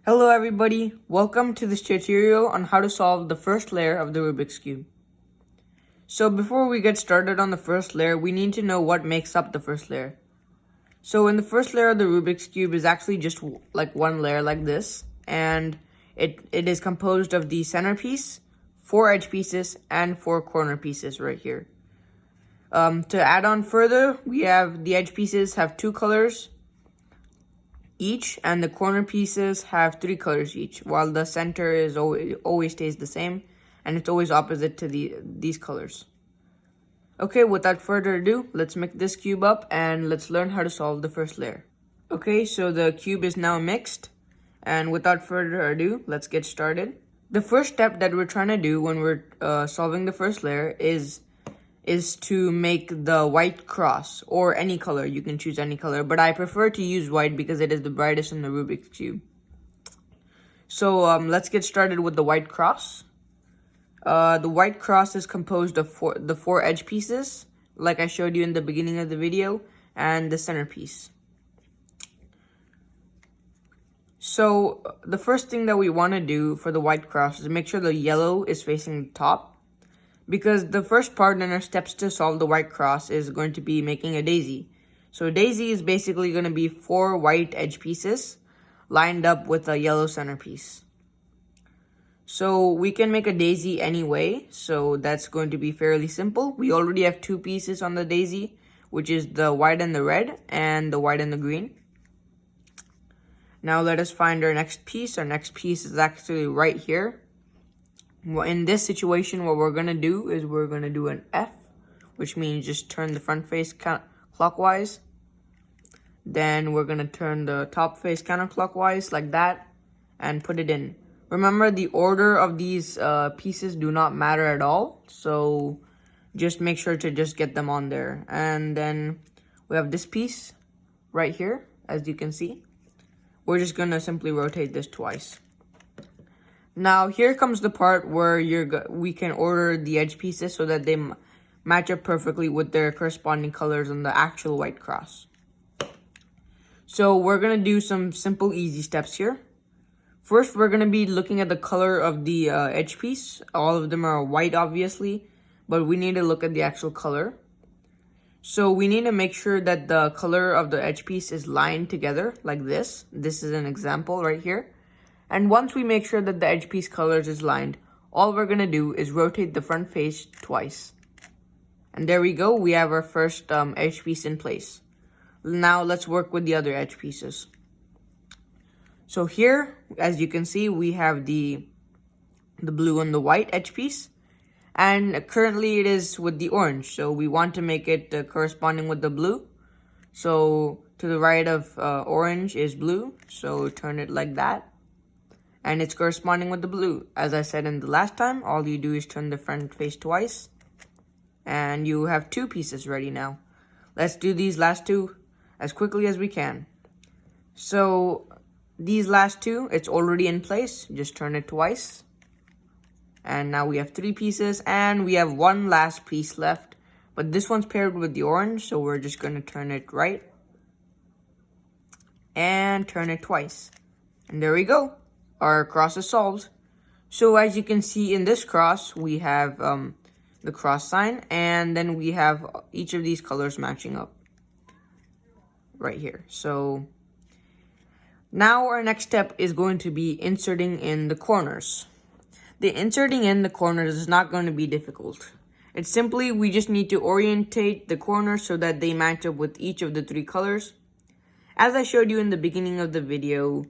Hello everybody, welcome to this tutorial on how to solve the first layer of the Rubik's Cube. So before we get started on the first layer, we need to know what makes up the first layer. So in the first layer of the Rubik's Cube is actually just like one layer like this, and it is composed of the centerpiece, 4 edge pieces, and 4 corner pieces right here. To add on further, we have the edge pieces have 2 colors each, and the corner pieces have 3 colors each, while the center is always stays the same, and it's always opposite to these colors. Okay, without further ado, let's make this cube up and let's learn how to solve the first layer. Okay, so the cube is now mixed, and without further ado, let's get started. The first step that we're trying to do when we're solving the first layer is to make the white cross, or any color. You can choose any color, but I prefer to use white because it is the brightest in the Rubik's Cube. So let's get started with the white cross. The white cross is composed of the 4 edge pieces, like I showed you in the beginning of the video, and the centerpiece. So the first thing that we want to do for the white cross is make sure the yellow is facing the top, because the first part in our steps to solve the white cross is going to be making a daisy. So a daisy is basically going to be 4 white edge pieces lined up with a yellow centerpiece. So we can make a daisy anyway, so that's going to be fairly simple. We already have 2 pieces on the daisy, which is the white and the red, and the white and the green. Now let us find our next piece. Our next piece is actually right here. Well, in this situation, what we're going to do is we're going to do an F, which means just turn the front face clockwise. Then we're going to turn the top face counterclockwise like that and put it in. Remember, the order of these pieces do not matter at all, so just make sure to just get them on there. And then we have this piece right here, as you can see. We're just going to simply rotate this twice. Now here comes the part where we can order the edge pieces so that they match up perfectly with their corresponding colors on the actual white cross. So we're going to do some simple easy steps here. First, we're going to be looking at the color of the edge piece. All of them are white obviously, but we need to look at the actual color. So we need to make sure that the color of the edge piece is lined together like this. This is an example right here. And once we make sure that the edge piece colors is lined, all we're going to do is rotate the front face twice. And there we go, we have our first edge piece in place. Now let's work with the other edge pieces. So here, as you can see, we have the blue and the white edge piece. And currently it is with the orange, so we want to make it corresponding with the blue. So to the right of orange is blue, so turn it like that. And it's corresponding with the blue. As I said in the last time, all you do is turn the front face twice, and you have 2 pieces ready now. Let's do these last 2 as quickly as we can. So these last 2, it's already in place. Just turn it twice. And now we have 3 pieces, and we have 1 last piece left. But this one's paired with the orange, so we're just going to turn it right. And turn it twice. And there we go. Our cross is solved. So as you can see in this cross, we have the cross sign, and then we have each of these colors matching up right here. So now our next step is going to be inserting in the corners. The inserting in the corners is not going to be difficult. It's simply, we just need to orientate the corners so that they match up with each of the 3 colors. As I showed you in the beginning of the video,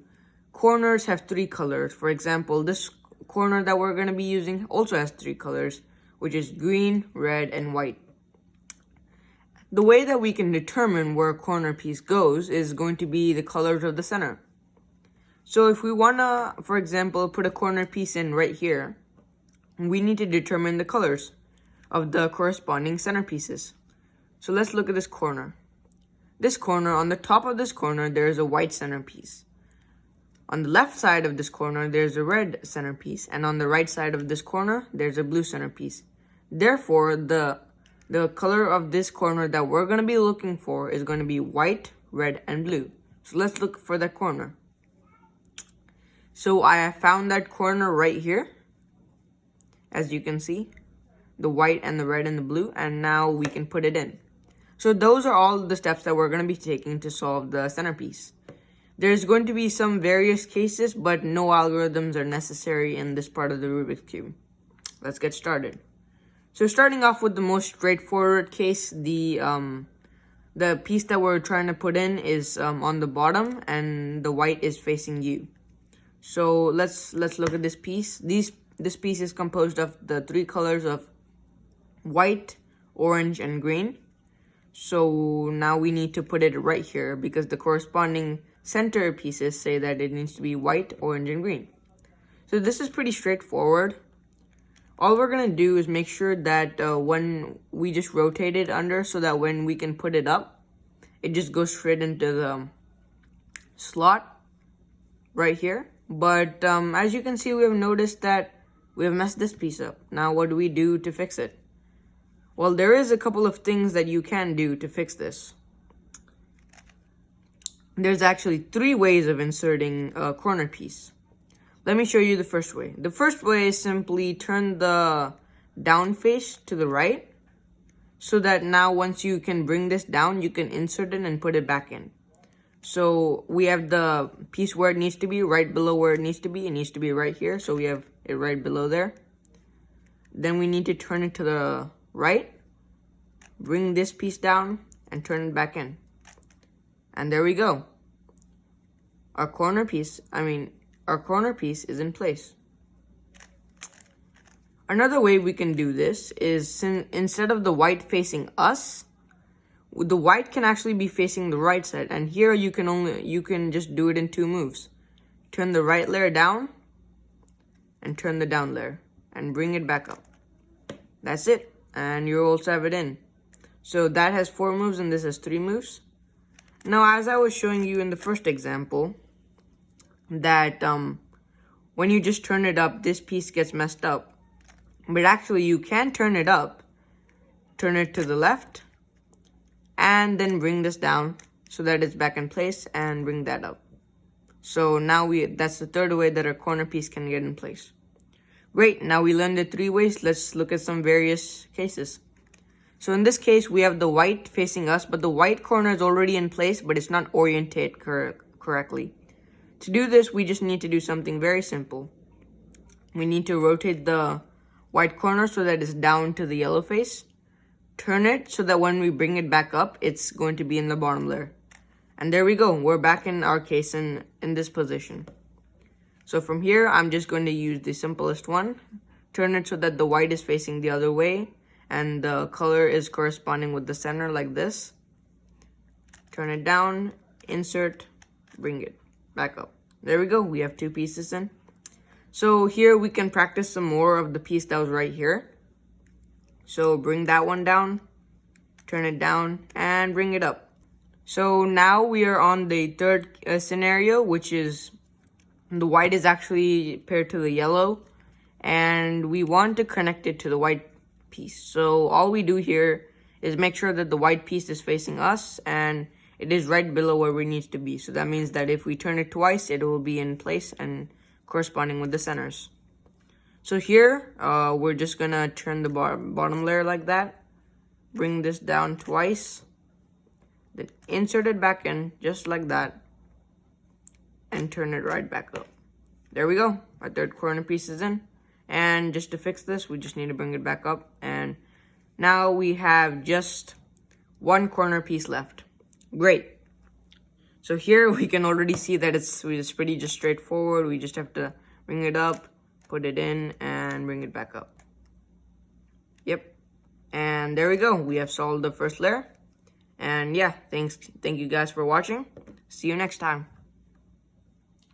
corners have 3 colors. For example, this corner that we're going to be using also has 3 colors, which is green, red, and white. The way that we can determine where a corner piece goes is going to be the colors of the center. So if we want to, for example, put a corner piece in right here, we need to determine the colors of the corresponding centerpieces. So let's look at this corner. This corner, on the top of this corner, there is a white centerpiece. On the left side of this corner, there's a red centerpiece, and on the right side of this corner, there's a blue centerpiece. Therefore, the color of this corner that we're going to be looking for is going to be white, red, and blue. So let's look for that corner. So I have found that corner right here, as you can see, the white and the red and the blue, and now we can put it in. So those are all the steps that we're going to be taking to solve the centerpiece. There's going to be some various cases, but no algorithms are necessary in this part of the Rubik's Cube. Let's get started. So starting off with the most straightforward case, the piece that we're trying to put in is on the bottom, and the white is facing you. So let's look at this piece. This piece is composed of the three colors of white, orange, and green. So now we need to put it right here because the corresponding center pieces say that it needs to be white, orange, and green. So this is pretty straightforward. All we're going to do is make sure that when we just rotate it under, so that when we can put it up, it just goes straight into the slot right here. But as you can see, we have noticed that we have messed this piece up. Now what do we do to fix it? Well, there is a couple of things that you can do to fix this. There's actually 3 ways of inserting a corner piece. Let me show you the first way. The first way is simply turn the down face to the right, so that now once you can bring this down, you can insert it and put it back in. So we have the piece where it needs to be, right below where it needs to be. It needs to be right here, so we have it right below there. Then we need to turn it to the right, bring this piece down, and turn it back in. And there we go. Our corner piece is in place. Another way we can do this is, instead of the white facing us, the white can actually be facing the right side. And here you can just do it in 2 moves. Turn the right layer down and turn the down layer and bring it back up. That's it. And you also have it in. So that has 4 moves and this has 3 moves. Now, as I was showing you in the first example, that when you just turn it up, this piece gets messed up. But actually, you can turn it up, turn it to the left, and then bring this down so that it's back in place, and bring that up. So now that's the 3rd way that our corner piece can get in place. Great, now we learned the 3 ways. Let's look at some various cases. So in this case, we have the white facing us, but the white corner is already in place, but it's not oriented correctly. To do this, we just need to do something very simple. We need to rotate the white corner so that it's down to the yellow face. Turn it so that when we bring it back up, it's going to be in the bottom layer. And there we go. We're back in our case in this position. So from here, I'm just going to use the simplest one. Turn it so that the white is facing the other way, and the color is corresponding with the center like this. Turn it down, insert, bring it back up. There we go. We have 2 pieces in. So here we can practice some more of the piece that was right here. So bring that one down, turn it down, and bring it up. So now we are on the 3rd scenario, which is the white is actually paired to the yellow, and we want to connect it to the white piece. So all we do here is make sure that the white piece is facing us, and it is right below where it needs to be. So that means that if we turn it twice, it will be in place and corresponding with the centers. So here, we're just gonna turn the bottom layer like that, bring this down twice, then insert it back in just like that, and turn it right back up. There we go. Our 3rd corner piece is in. And just to fix this, we just need to bring it back up. And now we have just 1 corner piece left. Great. So here we can already see that it's pretty just straightforward. We just have to bring it up, put it in, and bring it back up. Yep. And there we go. We have solved the first layer. And yeah, thank you guys for watching. See you next time.